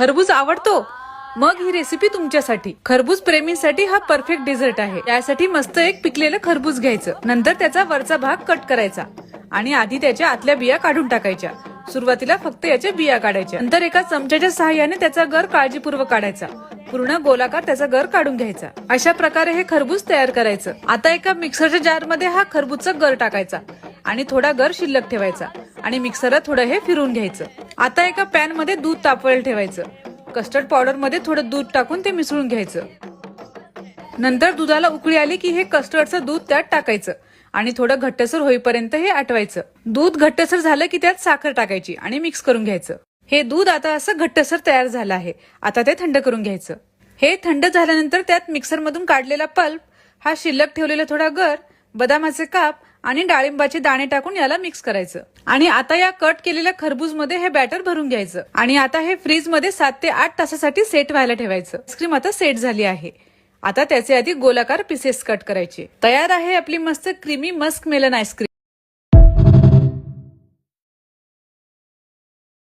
खरबूज आवडतो? मग ही रेसिपी तुमच्यासाठी. खरबूज प्रेमींसाठी हा परफेक्ट डेझर्ट आहे. त्यासाठी मस्त एक पिकलेलं खरबूज घ्यायचं. नंतर त्याचा वरचा भाग कट करायचा आणि आधी त्याच्या आतल्या बिया काढून टाकायच्या. सुरुवातीला फक्त याच्या बिया काढायच्या. नंतर एका चमच्याच्या सहाय्याने त्याचा गर काळजीपूर्वक काढायचा. पूर्ण गोलाकार त्याचा गर काढून घ्यायचा. अशा प्रकारे हे खरबूज तयार करायचं. आता एका मिक्सरच्या जार मध्ये हा खरबूजचा गर टाकायचा आणि थोडा गर शिल्लक ठेवायचा आणि मिक्सरला थोडं हे फिरवून घ्यायचं. आता एका पॅन मध्ये दूध तापवायला ठेवायचं. कस्टर्ड पावडर मध्ये थोडं दूध टाकून ते मिसळून घ्यायचं. नंतर दुधाला उकळी आली की हे कस्टर्डचं दूध त्यात टाकायचं आणि थोडं घट्टसर होईपर्यंत हे आटवायचं. दूध घट्टसर झालं की त्यात साखर टाकायची आणि मिक्स करून घ्यायचं. हे दूध आता असं घट्टसर तयार झालं आहे. आता ते थंड करून घ्यायचं. हे थंड झाल्यानंतर त्यात मिक्सर मधून काढलेला पल्प, हा शिल्लक ठेवलेला थोडा गर, बदामाचे काप आणि डाळिंबाचे दाणे टाकून याला मिक्स करायचं. आणि आता या कट केलेल्या खरबूज मध्ये हे बॅटर भरून घ्यायचं आणि आता हे फ्रीज मध्ये 7 ते 8 तासासाठी सेट व्हायला ठेवायचं. आईस्क्रीम आता सेट झाली आहे. आता त्याचे आधी गोलाकार पीसेस कट करायचे. तयार आहे आपली मस्त क्रीमी मस्क मेलन आईस्क्रीम.